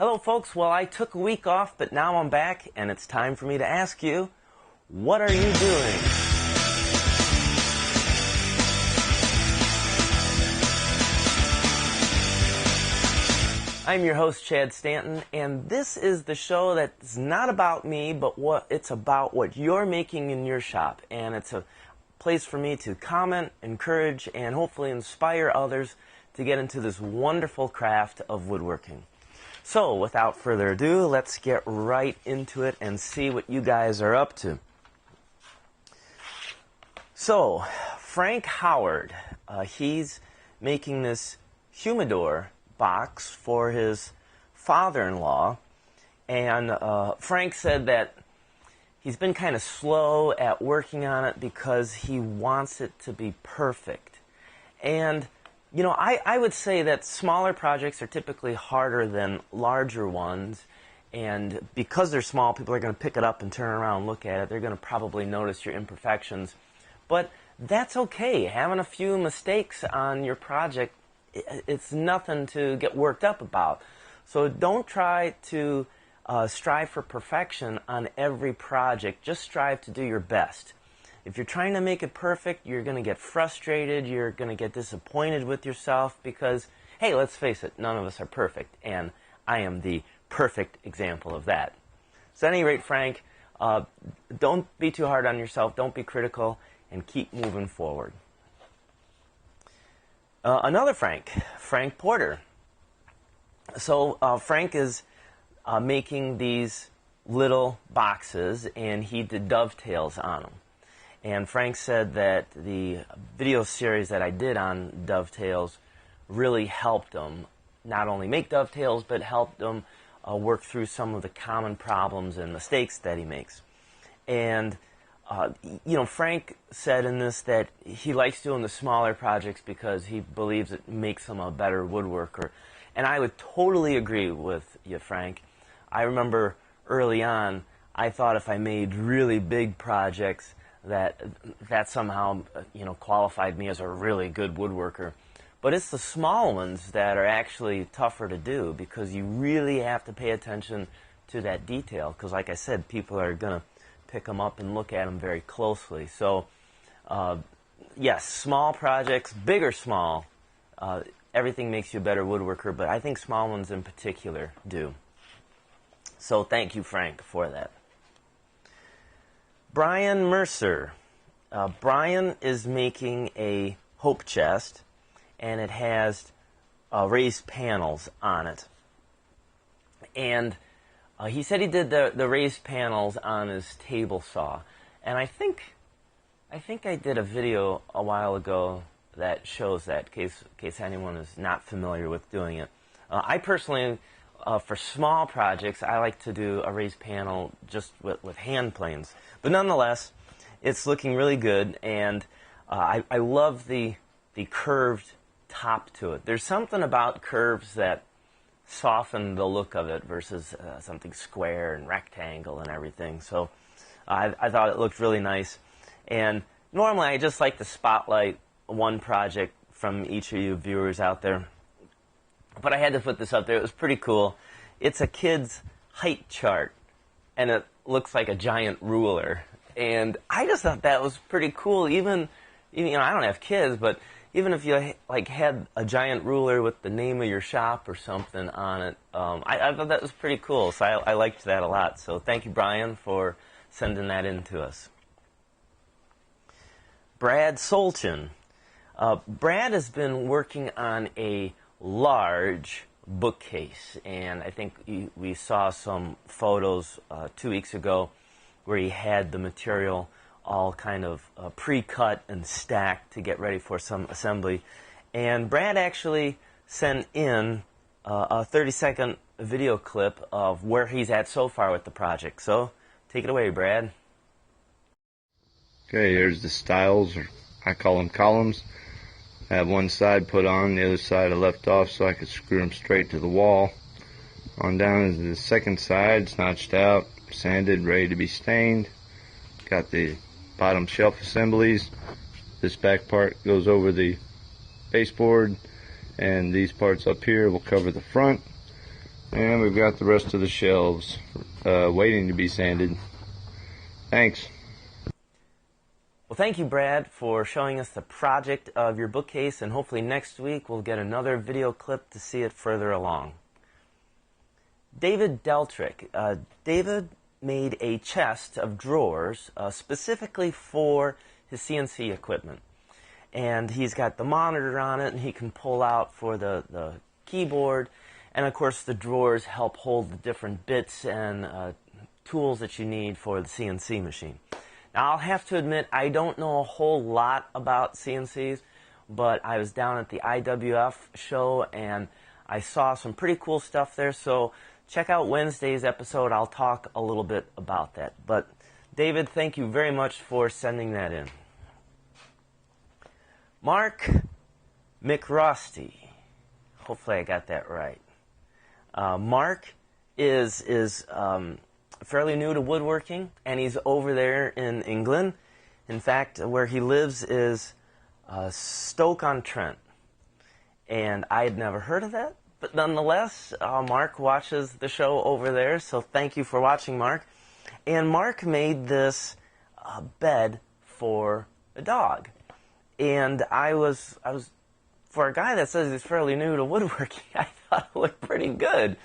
Hello folks, well I took a week off, but now I'm back and it's time for me to ask you, what are you doing? I'm your host Chad Stanton, and this is the show that's not about me, but it's about what you're making in your shop, and it's a place for me to comment, encourage, and hopefully inspire others to get into this wonderful craft of woodworking. So, without further ado, let's get right into it and see what you guys are up to. So, Frank Howard, he's making this humidor box for his father-in-law, and Frank said that he's been kind of slow at working on it because he wants it to be perfect. And you know, I would say that smaller projects are typically harder than larger ones, and because they're small, people are going to pick it up and turn around and look at it. They're going to probably notice your imperfections, but that's okay. Having a few mistakes on your project, it's nothing to get worked up about. So don't try to strive for perfection on every project. Just strive to do your best. If you're trying to make it perfect, you're going to get frustrated, you're going to get disappointed with yourself because, hey, let's face it, none of us are perfect, and I am the perfect example of that. So at any rate, Frank, don't be too hard on yourself, don't be critical, and keep moving forward. Another Frank, Frank Porter. So Frank is making these little boxes, and he did dovetails on them. And Frank said that the video series that I did on dovetails really helped him not only make dovetails, but helped him work through some of the common problems and mistakes that he makes. And, you know, Frank said in this that he likes doing the smaller projects because he believes it makes him a better woodworker. And I would totally agree with you, Frank. I remember early on, I thought if I made really big projects, that somehow, you know, qualified me as a really good woodworker. But it's the small ones that are actually tougher to do because you really have to pay attention to that detail because, like I said, people are going to pick them up and look at them very closely. So, yes, small projects, big or small, everything makes you a better woodworker, but I think small ones in particular do. So thank you, Frank, for that. Brian Mercer. Brian is making a hope chest, and it has raised panels on it. And he said he did the raised panels on his table saw. And I think I did a video a while ago that shows that, in case anyone is not familiar with doing it. I personally, for small projects, I like to do a raised panel just with hand planes. But nonetheless, it's looking really good, and I love the curved top to it. There's something about curves that soften the look of it versus something square and rectangle and everything. So I thought it looked really nice. And normally I just like to spotlight one project from each of you viewers out there. But I had to put this up there. It was pretty cool. It's a kid's height chart, and it looks like a giant ruler. And I just thought that was pretty cool. Even you know, I don't have kids, but even if you like had a giant ruler with the name of your shop or something on it, I thought that was pretty cool. So I liked that a lot. So thank you, Brian, for sending that in to us. Brad Soulchim. Brad has been working on a large bookcase, and I think we saw some photos 2 weeks ago where he had the material all kind of pre-cut and stacked to get ready for some assembly. And Brad actually sent in a 30-second video clip of where he's at so far with the project. So take it away, Brad. Okay, here's the stiles, or I call them columns. I have one side put on, the other side I left off so I could screw them straight to the wall. On down to the second side, it's notched out, sanded, ready to be stained. Got the bottom shelf assemblies. This back part goes over the baseboard, and these parts up here will cover the front. And we've got the rest of the shelves waiting to be sanded. Thanks. Well, thank you, Brad, for showing us the project of your bookcase, and hopefully next week we'll get another video clip to see it further along. David Deltrick. David made a chest of drawers specifically for his CNC equipment. And he's got the monitor on it, and he can pull out for the keyboard. And of course, the drawers help hold the different bits and tools that you need for the CNC machine. Now, I'll have to admit, I don't know a whole lot about CNCs, but I was down at the IWF show, and I saw some pretty cool stuff there. So check out Wednesday's episode. I'll talk a little bit about that. But David, thank you very much for sending that in. Mark McRostie. Hopefully I got that right. Mark is fairly new to woodworking, and he's over there in England. In fact, where he lives is Stoke-on-Trent. And I had never heard of that, but nonetheless, Mark watches the show over there, so thank you for watching, Mark. And Mark made this bed for a dog. And I was, for a guy that says he's fairly new to woodworking, I thought it looked pretty good.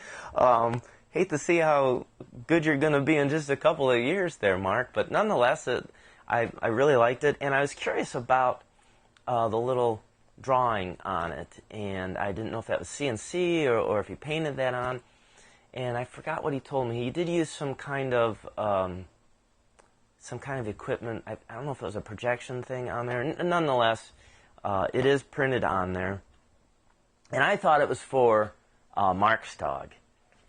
Hate to see how good you're going to be in just a couple of years there, Mark, but nonetheless, I really liked it, and I was curious about the little drawing on it, and I didn't know if that was CNC or if he painted that on, and I forgot what he told me. He did use some kind of equipment. I don't know if it was a projection thing on there. Nonetheless, it is printed on there, and I thought it was for Mark's dog,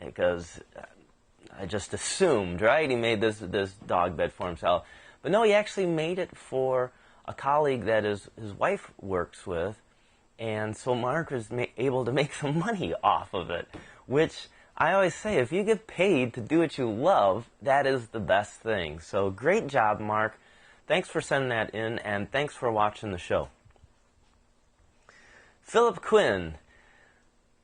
because I just assumed, right, he made this dog bed for himself. But no, he actually made it for a colleague that his wife works with, and so Mark was able to make some money off of it, which I always say, if you get paid to do what you love, that is the best thing. So great job, Mark. Thanks for sending that in, and thanks for watching the show. Philip Quinn.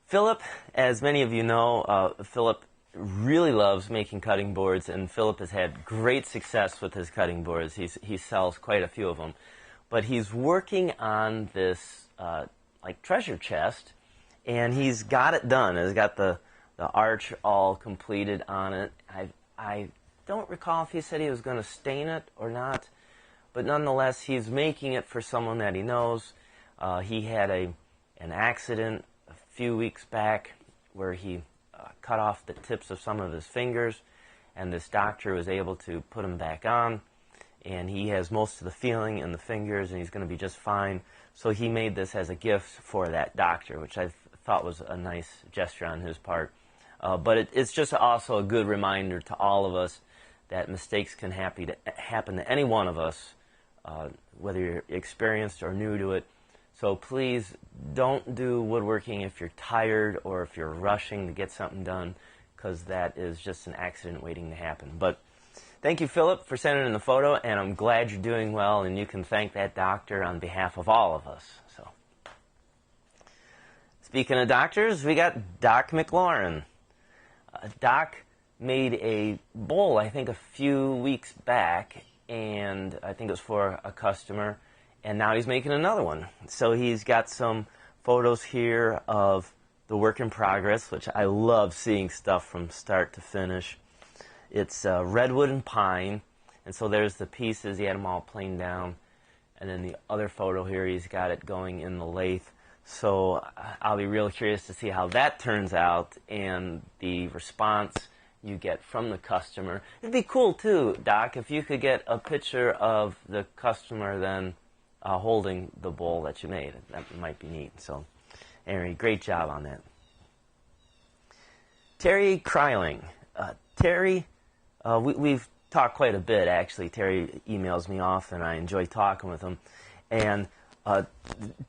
Philip, as many of you know, Philip really loves making cutting boards, and Philip has had great success with his cutting boards. He sells quite a few of them. But he's working on this like treasure chest, and he's got it done. He's got the arch all completed on it. I don't recall if he said he was going to stain it or not, but nonetheless, he's making it for someone that he knows. He had an accident a few weeks back where he cut off the tips of some of his fingers, and this doctor was able to put him back on, and he has most of the feeling in the fingers, and he's going to be just fine. So he made this as a gift for that doctor, which I thought was a nice gesture on his part. But it's just also a good reminder to all of us that mistakes can happen to any one of us, whether you're experienced or new to it. So please don't do woodworking if you're tired or if you're rushing to get something done, because that is just an accident waiting to happen. But thank you, Philip, for sending in the photo, and I'm glad you're doing well, and you can thank that doctor on behalf of all of us. So, speaking of doctors, we got Doc McLaren. Doc made a bowl, I think, a few weeks back, and I think it was for a customer, and now he's making another one. So he's got some photos here of the work in progress, which I love seeing stuff from start to finish. It's redwood and pine, and so there's the pieces. He had them all planed down, and then the other photo here, he's got it going in the lathe. So I'll be real curious to see how that turns out and the response you get from the customer. It'd be cool too, Doc, if you could get a picture of the customer then holding the bowl that you made. That might be neat. So anyway, great job on that. Terry Kreiling. Terry, we've talked quite a bit, actually. Terry emails me often. I enjoy talking with him. And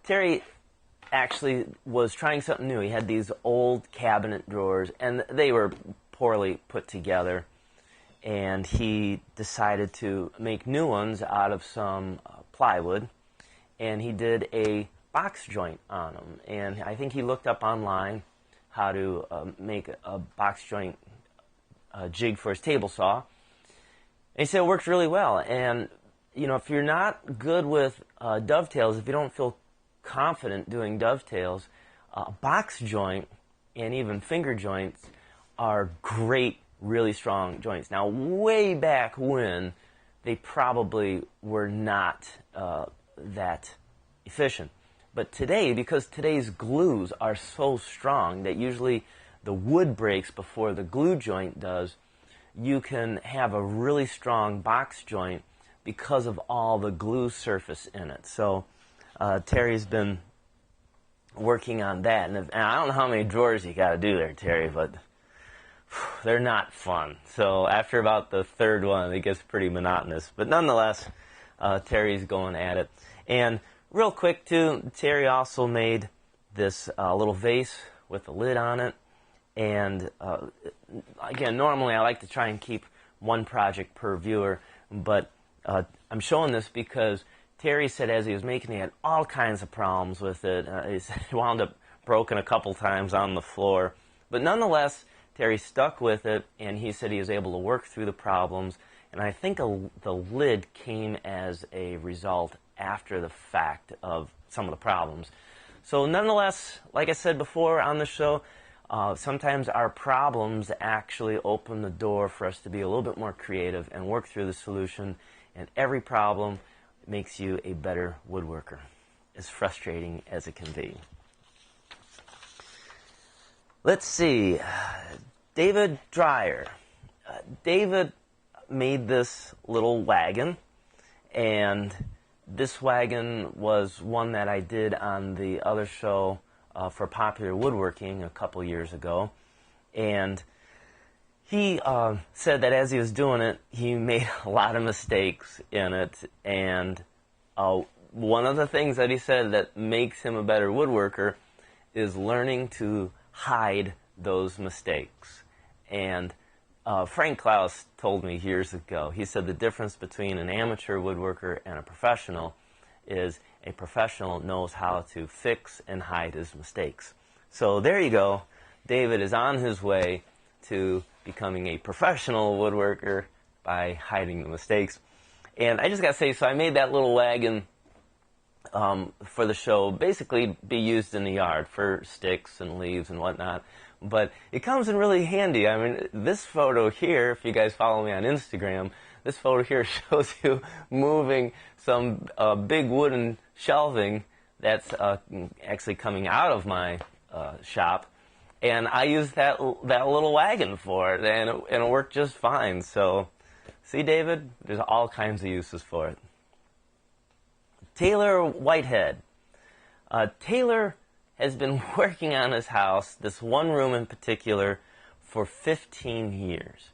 Terry actually was trying something new. He had these old cabinet drawers, and they were poorly put together. And he decided to make new ones out of some plywood. And he did a box joint on them. And I think he looked up online how to make a box joint jig for his table saw. And he said it worked really well. And you know, if you're not good with dovetails, if you don't feel confident doing dovetails, box joint and even finger joints are great, really strong joints. Now, way back when, they probably were not that efficient. But today, because today's glues are so strong that usually the wood breaks before the glue joint does, you can have a really strong box joint because of all the glue surface in it. So Terry's been working on that. And I don't know how many drawers you got to do there, Terry, but they're not fun. So after about the third one, it gets pretty monotonous. But nonetheless, Terry's going at it. And real quick, too, Terry also made this little vase with a lid on it. And again, normally I like to try and keep one project per viewer, but I'm showing this because Terry said as he was making it, he had all kinds of problems with it. He wound up broken a couple times on the floor. But nonetheless, Terry stuck with it, and he said he was able to work through the problems. And I think the lid came as a result after the fact of some of the problems. So nonetheless, like I said before on the show, sometimes our problems actually open the door for us to be a little bit more creative and work through the solution. And every problem makes you a better woodworker, as frustrating as it can be. Let's see. David Dreier. David made this little wagon, and this wagon was one that I did on the other show for Popular Woodworking a couple years ago. And he said that as he was doing it, he made a lot of mistakes in it. And one of the things that he said that makes him a better woodworker is learning to hide those mistakes. And Frank Klaus told me years ago, he said the difference between an amateur woodworker and a professional is a professional knows how to fix and hide his mistakes. So there you go. David is on his way to becoming a professional woodworker by hiding the mistakes. And I just got to say, so I made that little wagon for the show, basically be used in the yard for sticks and leaves and whatnot. But it comes in really handy. I mean, this photo here, if you guys follow me on Instagram, this photo here shows you moving some big wooden shelving that's actually coming out of my shop. And I used that little wagon for it, and it worked just fine. So, see, David, there's all kinds of uses for it. Tayler Whitehead. Tayler has been working on his house, this one room in particular, for 15 years.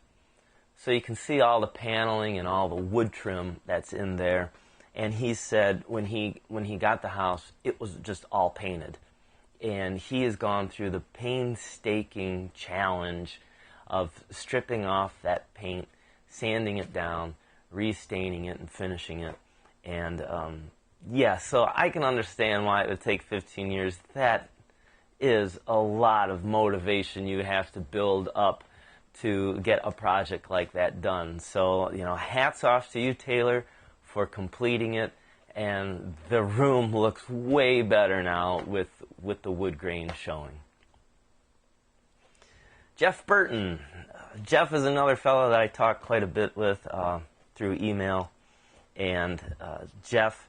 So you can see all the paneling and all the wood trim that's in there. And he said when he got the house, it was just all painted. And he has gone through the painstaking challenge of stripping off that paint, sanding it down, restaining it, and finishing it. And yeah, so I can understand why it would take 15 years. That is a lot of motivation you have to build up to get a project like that done. So, you know, hats off to you, Tayler, for completing it. And the room looks way better now with the wood grain showing. Jeff Burton. Jeff is another fellow that I talk quite a bit with through email. And Jeff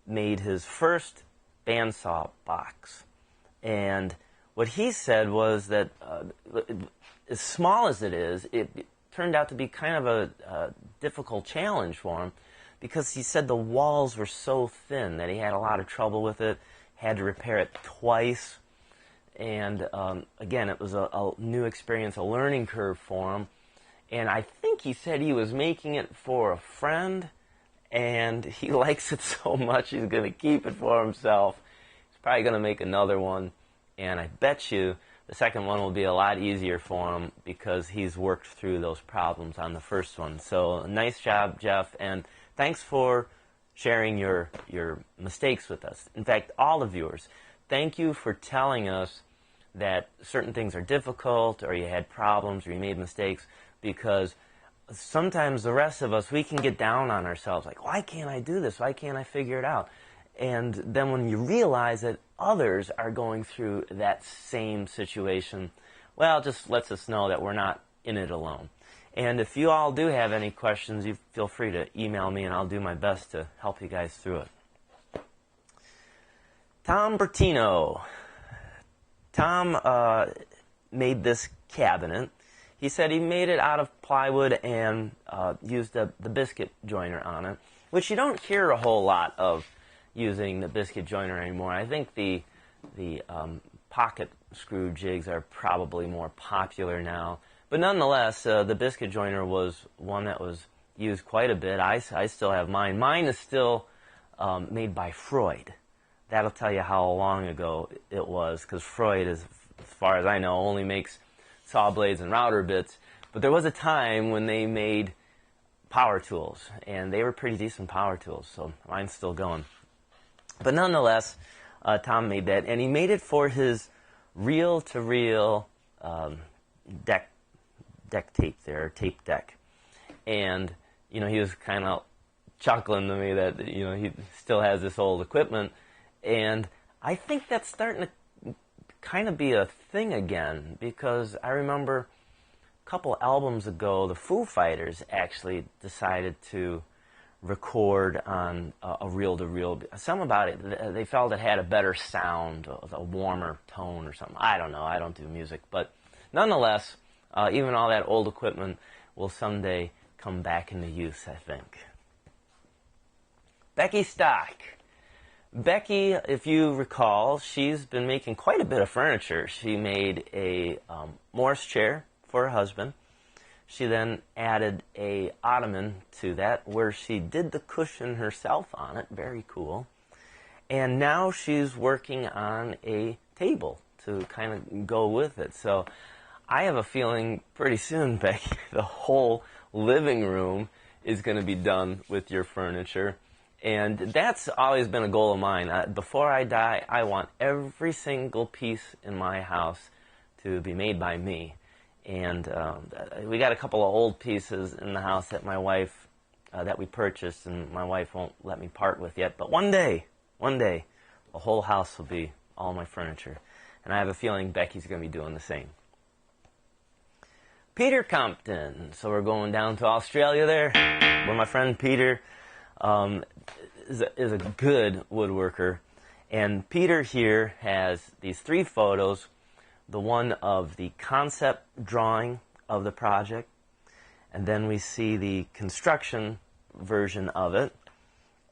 made his first bandsaw box. And what he said was that as small as it is, it turned out to be kind of a difficult challenge for him, because he said the walls were so thin that he had a lot of trouble with it, had to repair it twice. And again, it was a new experience, a learning curve for him. And I think he said he was making it for a friend, and he likes it so much he's going to keep it for himself. He's probably going to make another one, and I bet you the second one will be a lot easier for him because he's worked through those problems on the first one. So nice job, Jeff, and thanks for sharing your mistakes with us. In fact, all the viewers, thank you for telling us that certain things are difficult, or you had problems, or you made mistakes, because sometimes the rest of us, we can get down on ourselves, like, why can't I do this? Why can't I figure it out? And then when you realize that others are going through that same situation, well, it just lets us know that we're not in it alone. And if you all do have any questions, you feel free to email me, and I'll do my best to help you guys through it. Tom Bertino. Tom made this cabinet. He said he made it out of plywood and used the biscuit joiner on it, which you don't hear a whole lot of using the biscuit joiner anymore. I think the pocket screw jigs are probably more popular now. But nonetheless, the biscuit joiner was one that was used quite a bit. I still have mine. Mine is still made by Freud. That'll tell you how long ago it was, because Freud, as far as I know, only makes saw blades and router bits. But there was a time when they made power tools, and they were pretty decent power tools, so mine's still going. But nonetheless, Tom made that, and he made it for his reel-to-reel deck tape there, tape deck. And, you know, he was kind of chuckling to me that, you know, he still has this old equipment. And I think that's starting to kind of be a thing again, because I remember a couple albums ago, the Foo Fighters actually decided to record on a reel-to-reel. Something about it, they felt it had a better sound, a warmer tone or something. I don't know, I don't do music. But nonetheless, even all that old equipment will someday come back into use, I think. Becky Stock. Becky, if you recall, she's been making quite a bit of furniture. She made a Morris chair for her husband. She then added a ottoman to that, where she did the cushion herself on it. Very cool. And now she's working on a table to kind of go with it. So I have a feeling pretty soon, Becky, the whole living room is going to be done with your furniture. And that's always been a goal of mine. Before I die, I want every single piece in my house to be made by me. And we got a couple of old pieces in the house that my wife, that we purchased, and my wife won't let me part with yet. But one day, the whole house will be all my furniture. And I have a feeling Becky's going to be doing the same. Peter Compton. So we're going down to Australia there, where my friend Peter is a good woodworker. And Peter here has these 3 photos. The one of the concept drawing of the project, and then we see the construction version of it.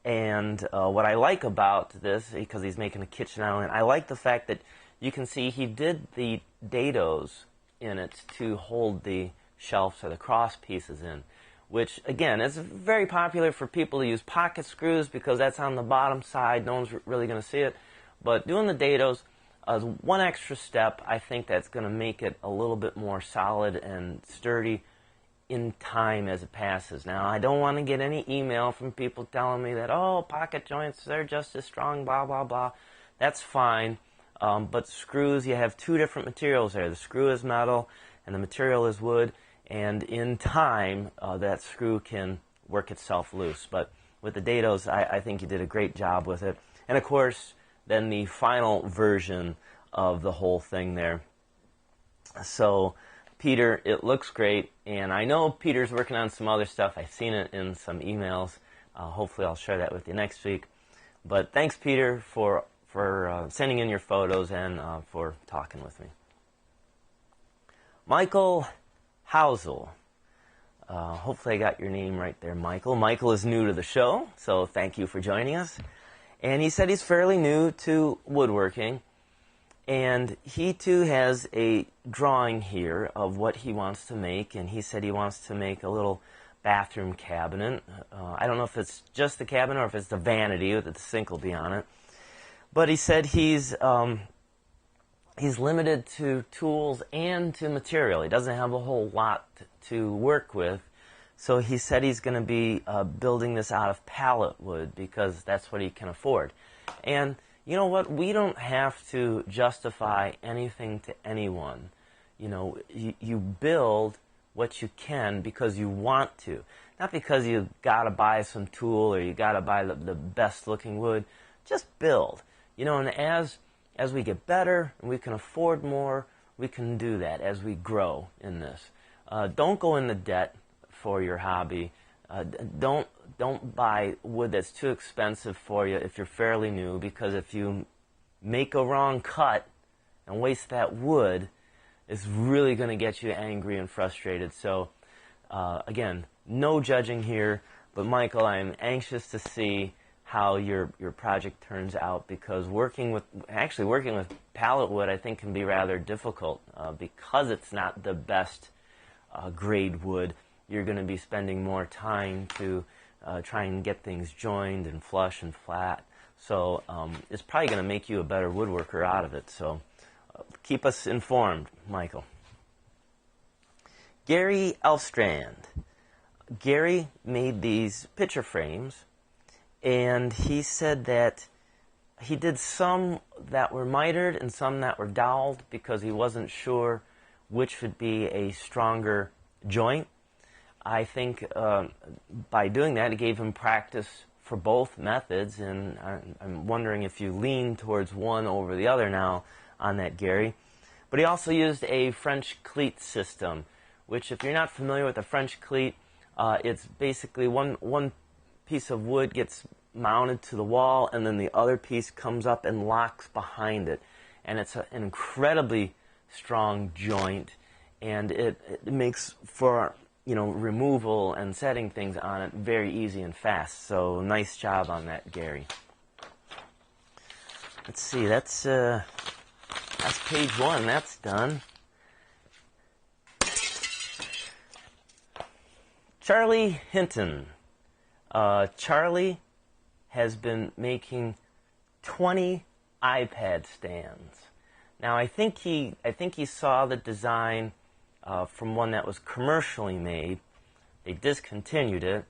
And what I like about this, because he's making a kitchen island, I like the fact that you can see he did the dados in it to hold the shelves or the cross pieces in, which again is very popular for people to use pocket screws, because that's on the bottom side, no one's really going to see it. But doing the dados, one extra step, I think that's going to make it a little bit more solid and sturdy in time as it passes. Now, I don't want to get any email from people telling me that, oh, pocket joints, they're just as strong, blah, blah, blah. That's fine. But screws, you have 2 different materials there. The screw is metal and the material is wood. And in time, that screw can work itself loose. But with the dados, I think you did a great job with it. And of course, then the final version of the whole thing there. So, Peter, it looks great, and I know Peter's working on some other stuff. I've seen it in some emails. Hopefully I'll share that with you next week. But thanks, Peter, for sending in your photos and for talking with me. Michael Housel. Hopefully I got your name right there, Michael. Michael is new to the show, so thank you for joining us. And he said he's fairly new to woodworking, and he too has a drawing here of what he wants to make, and he said he wants to make a little bathroom cabinet. I don't know if it's just the cabinet or if it's the vanity that the sink will be on it. But he said he's limited to tools and to material. He doesn't have a whole lot to work with. So he said he's going to be building this out of pallet wood because that's what he can afford. And, you know what? We don't have to justify anything to anyone. You know, you build what you can because you want to. Not because you got to buy some tool or you got to buy the best looking wood. Just build. You know, and as we get better and we can afford more, we can do that as we grow in this. Don't go into debt for your hobby. Don't buy wood that's too expensive for you if you're fairly new, because if you make a wrong cut and waste that wood, it's really going to get you angry and frustrated. So, again, no judging here, but Michael, I'm anxious to see how your project turns out, because working with pallet wood, I think, can be rather difficult because it's not the best grade wood. You're going to be spending more time to try and get things joined and flush and flat. So it's probably going to make you a better woodworker out of it. So keep us informed, Michael. Gary Elfstrand. Gary made these picture frames, and he said that he did some that were mitered and some that were doweled because he wasn't sure which would be a stronger joint. I think by doing that, it gave him practice for both methods, and I'm wondering if you lean towards one over the other now on that, Gary. But he also used a French cleat system, which, if you're not familiar with a French cleat, it's basically one piece of wood gets mounted to the wall, and then the other piece comes up and locks behind it. And it's an incredibly strong joint, and it makes for, you know, removal and setting things on it very easy and fast. So nice job on that, Gary. Let's see, that's page one. That's done. Charlie Hinton. Charlie has been making 20 iPad stands. Now, I think he saw the design from one that was commercially made. They discontinued it,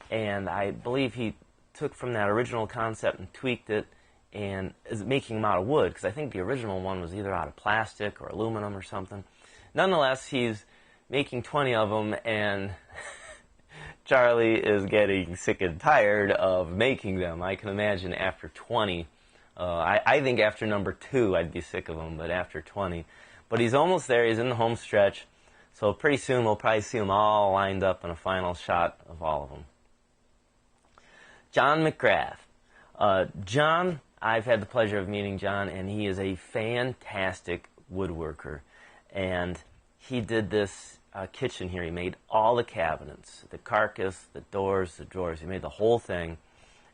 and I believe he took from that original concept and tweaked it and is making them out of wood, because I think the original one was either out of plastic or aluminum or something. Nonetheless, he's making 20 of them, and Charlie is getting sick and tired of making them. I can imagine after 20. I think after number 2 I'd be sick of them, but after 20. But he's almost there. He's in the home stretch. So pretty soon we'll probably see them all lined up in a final shot of all of them. John McGrath. John, I've had the pleasure of meeting John, and he is a fantastic woodworker. And he did this kitchen here. He made all the cabinets, the carcass, the doors, the drawers. He made the whole thing.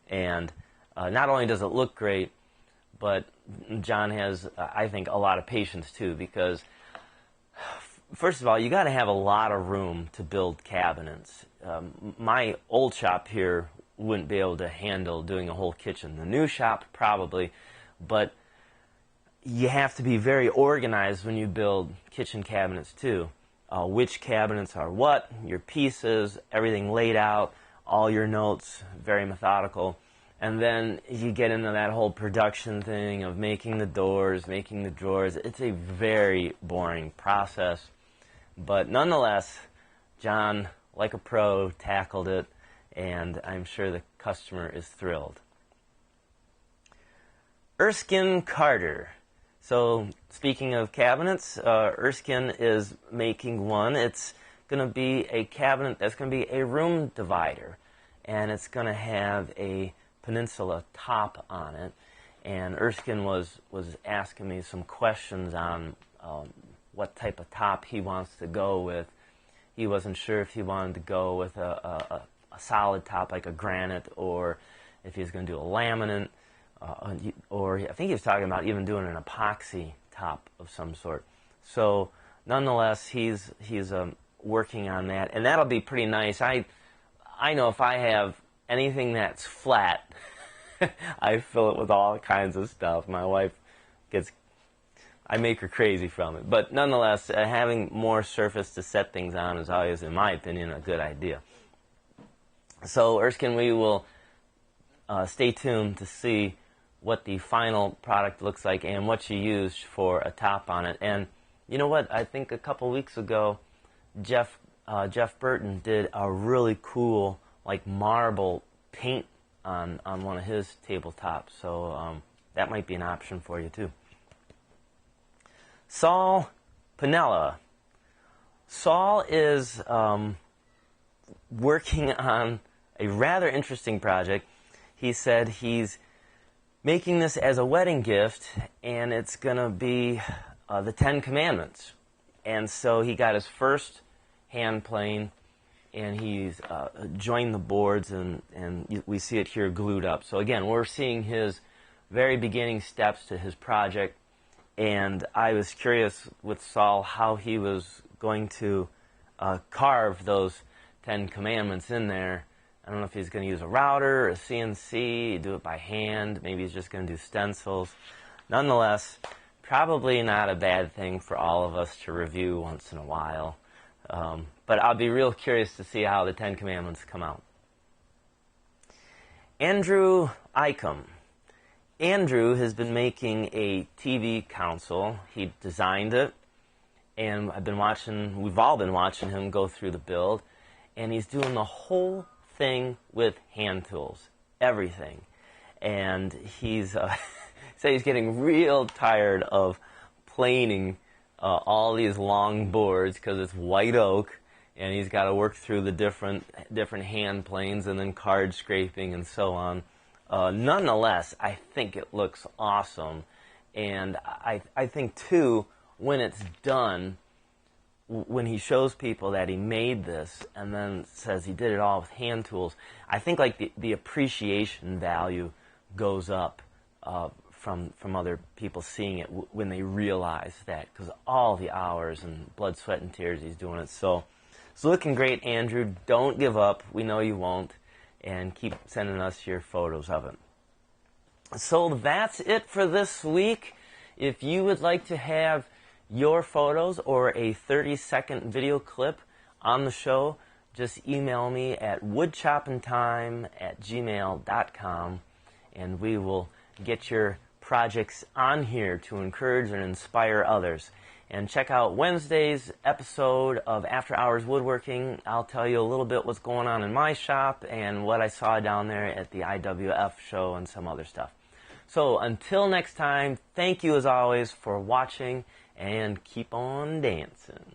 And not only does it look great, but John has, I think, a lot of patience too, because first of all, you got to have a lot of room to build cabinets. My old shop here wouldn't be able to handle doing a whole kitchen. The new shop probably, but you have to be very organized when you build kitchen cabinets too. Which cabinets are what, your pieces, everything laid out, all your notes, very methodical. And then you get into that whole production thing of making the doors, making the drawers. It's a very boring process. But nonetheless, John, like a pro, tackled it, and I'm sure the customer is thrilled. Erskine Carter. So, speaking of cabinets, Erskine is making one. It's going to be a cabinet that's going to be a room divider, and it's going to have a peninsula top on it. And Erskine was asking me some questions on what type of top he wants to go with. He wasn't sure if he wanted to go with a solid top like a granite, or if he was going to do a laminate, or I think he was talking about even doing an epoxy top of some sort. So nonetheless, he's working on that, and that'll be pretty nice. I know if I have anything that's flat, I fill it with all kinds of stuff. My wife I make her crazy from it. But nonetheless, having more surface to set things on is always, in my opinion, a good idea. So, Erskine, we will stay tuned to see what the final product looks like and what you used for a top on it. And you know what? I think a couple weeks ago, Jeff Burton did a really cool like marble paint on one of his tabletops. So that might be an option for you too. Saul Penilla. Saul is working on a rather interesting project. He said he's making this as a wedding gift, and it's going to be the 10 Commandments. And so he got his first hand plane, and he's joined the boards, and we see it here glued up. So again, we're seeing his very beginning steps to his project, and I was curious with Saul how he was going to carve those 10 Commandments in there. I don't know if he's going to use a router or a CNC, do it by hand. Maybe he's just going to do stencils. Nonetheless, probably not a bad thing for all of us to review once in a while. But I'll be real curious to see how the 10 Commandments come out. Andrew Eikum. Andrew has been making a TV console. He designed it, and we've all been watching him go through the build, and he's doing the whole thing with hand tools, everything. And he's getting real tired of planing all these long boards because it's white oak, and he's got to work through the different hand planes and then card scraping and so on. Nonetheless, I think it looks awesome, and I think too, when it's done, when he shows people that he made this and then says he did it all with hand tools, I think like the appreciation value goes up from other people seeing it when they realize that, because all the hours and blood, sweat, and tears he's doing it. So it's looking great, Andrew. Don't give up. We know you won't. And keep sending us your photos of it. So that's it for this week. If you would like to have your photos or a 30-second video clip on the show, just email me at woodchoppingtime@gmail.com, and we will get your projects on here to encourage and inspire others. And check out Wednesday's episode of After Hours Woodworking. I'll tell you a little bit what's going on in my shop and what I saw down there at the IWF show and some other stuff. So until next time, thank you as always for watching, and keep on dancing.